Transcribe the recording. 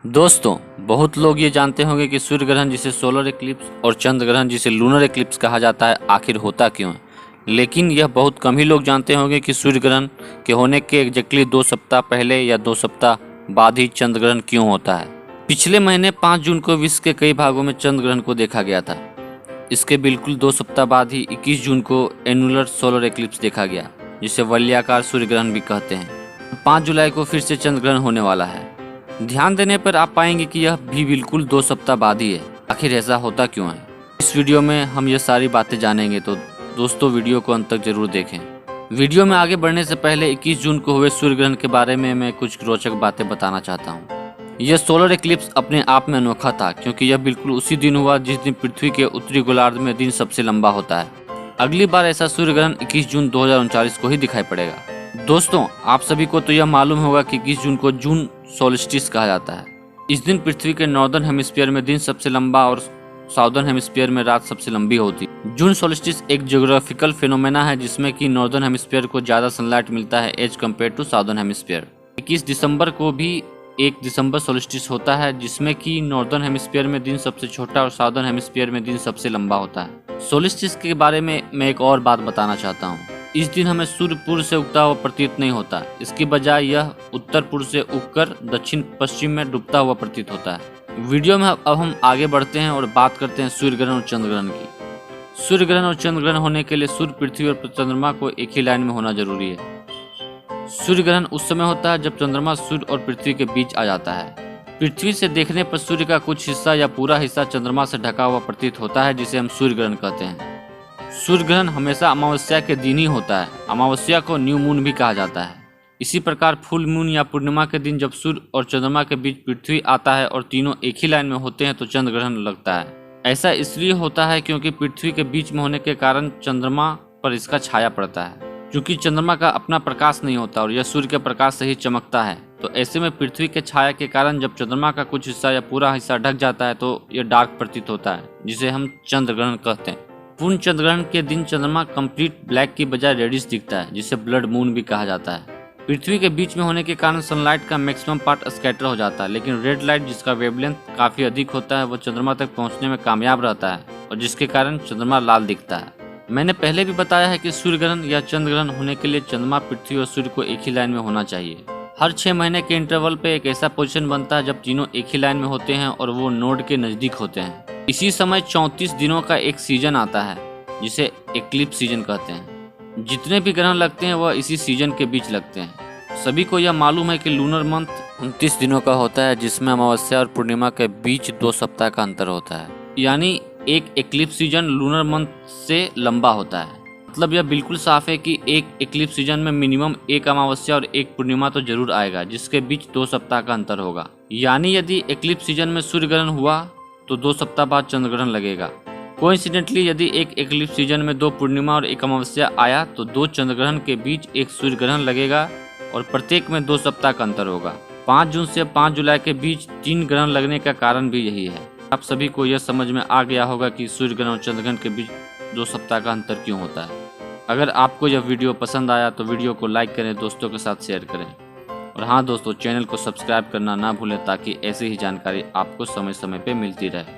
दोस्तों, बहुत लोग ये जानते होंगे कि सूर्य ग्रहण जिसे सोलर इक्लिप्स और चंद्र ग्रहण जिसे लूनर इक्लिप्स कहा जाता है आखिर होता क्यों है। लेकिन यह बहुत कम ही लोग जानते होंगे कि सूर्य ग्रहण के होने के एग्जैक्टली 2 सप्ताह पहले या 2 सप्ताह बाद ही चंद्र ग्रहण क्यों होता है। पिछले महीने 5 जून को विश्व के कई भागों में चंद्र ग्रहण को देखा गया था। इसके बिल्कुल 2 सप्ताह बाद ही 21 जून को एनुलर सोलर इक्लिप्स देखा गया, जिसे वलयाकार सूर्य ग्रहण भी कहते हैं। 5 जुलाई को फिर से चंद्र ग्रहण होने वाला है। ध्यान देने पर आप पाएंगे कि यह भी बिल्कुल 2 सप्ताह बाद ही है। आखिर ऐसा होता क्यों है, इस वीडियो में हम ये सारी बातें जानेंगे, तो दोस्तों वीडियो को अंत तक जरूर देखें। वीडियो में आगे बढ़ने से पहले 21 जून को हुए सूर्य ग्रहण के बारे में मैं कुछ रोचक बातें बताना चाहता हूँ। यह सोलर इक्लिप्स अपने आप में अनोखा था, क्योंकि यह बिल्कुल उसी दिन हुआ जिस दिन पृथ्वी के उत्तरी गोलार्ध में दिन सबसे लंबा होता है। अगली बार ऐसा सूर्य ग्रहण 21 जून 2039 को ही दिखाई पड़ेगा। दोस्तों, आप सभी को तो यह मालूम होगा कि 21 जून को जून सोल्स्टिस कहा जाता है। इस दिन पृथ्वी के नॉर्दर्न हेमिस्फीयर में दिन सबसे लंबा और साउदर्न हेमिस्फीयर में रात सबसे लंबी होती है। जून सोल्स्टिस एक ज्योग्राफिकल फिनोमेना है जिसमें कि नॉर्दर्न हेमिस्फीयर को ज्यादा सनलाइट मिलता है as compared to southern hemisphere. 21 दिसंबर को भी 1 दिसंबर सोल्स्टिस होता है, जिसमें कि नॉर्दर्न हेमिस्फीयर में दिन सबसे छोटा और साउदर्न हेमिस्फीयर में दिन सबसे लंबा होता है। सोल्स्टिस के बारे में मैं एक और बात बताना चाहता हूँ। इस दिन हमें सूर्य पूर्व से उगता हुआ प्रतीत नहीं होता, इसकी बजाय यह उत्तर पूर्व से उगकर दक्षिण पश्चिम में डूबता हुआ प्रतीत होता है। वीडियो में अब हम आगे बढ़ते हैं और बात करते हैं सूर्य ग्रहण और चंद्र ग्रहण की। सूर्य ग्रहण और चंद्र ग्रहण होने के लिए सूर्य, पृथ्वी और चंद्रमा को एक ही लाइन में होना जरूरी है। सूर्य ग्रहण उस समय होता है जब चंद्रमा सूर्य और पृथ्वी के बीच आ जाता है। पृथ्वी से देखने पर सूर्य का कुछ हिस्सा या पूरा हिस्सा चंद्रमा से ढका हुआ प्रतीत होता है, जिसे हम सूर्य ग्रहण कहते हैं। सूर्य ग्रहण हमेशा अमावस्या के दिन ही होता है। अमावस्या को न्यू मून भी कहा जाता है। इसी प्रकार फुल मून या पूर्णिमा के दिन जब सूर्य और चंद्रमा के बीच पृथ्वी आता है और तीनों एक ही लाइन में होते हैं तो चंद्र ग्रहण लगता है। ऐसा इसलिए होता है क्योंकि पृथ्वी के बीच में होने के कारण चंद्रमा पर इसका छाया पड़ता है। क्योंकि चंद्रमा का अपना प्रकाश नहीं होता और यह सूर्य के प्रकाश से ही चमकता है, तो ऐसे में पृथ्वी के छाया के कारण जब चंद्रमा का कुछ हिस्सा या पूरा हिस्सा ढक जाता है तो यह डार्क प्रतीत होता है, जिसे हम चंद्र ग्रहण कहते हैं। पूर्ण चंद्र ग्रहण के दिन चंद्रमा कंप्लीट ब्लैक की बजाय रेडिश दिखता है, जिसे ब्लड मून भी कहा जाता है। पृथ्वी के बीच में होने के कारण सनलाइट का मैक्सिमम पार्ट स्कैटर हो जाता है, लेकिन रेड लाइट जिसका वेवलेंथ काफी अधिक होता है वह चंद्रमा तक पहुंचने में कामयाब रहता है और जिसके कारण चंद्रमा लाल दिखता है। मैंने पहले भी बताया है कि सूर्य ग्रहण या चंद्र ग्रहण होने के लिए चंद्रमा, पृथ्वी और सूर्य को एक ही लाइन में होना चाहिए। हर 6 महीने के इंटरवल पे एक ऐसा पोजीशन बनता है जब तीनों एक ही लाइन में होते हैं और वो नोड के नजदीक होते हैं। इसी समय 34 दिनों का एक सीजन आता है, जिसे एक्लिप्स सीजन कहते हैं। जितने भी ग्रहण लगते हैं वह इसी सीजन के बीच लगते हैं। सभी को यह मालूम है कि लूनर मंथ 29 दिनों का होता है, जिसमें अमावस्या और पूर्णिमा के बीच 2 सप्ताह का अंतर होता है। यानी एक एक्लिप्स सीजन लूनर मंथ से लंबा होता है। मतलब यह बिल्कुल साफ है कि एक एक्लिप्स सीजन में मिनिमम एक अमावस्या और एक पूर्णिमा तो जरूर आएगा, जिसके बीच 2 सप्ताह का अंतर होगा। यानी यदि एक्लिप्स सीजन में सूर्य ग्रहण हुआ तो 2 सप्ताह बाद चंद्र ग्रहण लगेगा। कोइंसिडेंटली यदि एक एक्लिप्स सीजन में 2 पूर्णिमा और एक अमावस्या आया तो 2 चंद्र ग्रहण के बीच एक सूर्य ग्रहण लगेगा और प्रत्येक में 2 सप्ताह का अंतर होगा। 5 जून से 5 जुलाई के बीच 3 ग्रहण लगने का कारण भी यही है। आप सभी को यह समझ में आ गया होगा कि सूर्य ग्रहण और चंद्र ग्रहण के बीच 2 सप्ताह का अंतर क्यों होता है। अगर आपको यह वीडियो पसंद आया तो वीडियो को लाइक करें, दोस्तों के साथ शेयर करें और हाँ दोस्तों, चैनल को सब्सक्राइब करना ना भूलें ताकि ऐसी ही जानकारी आपको समय समय पे मिलती रहे।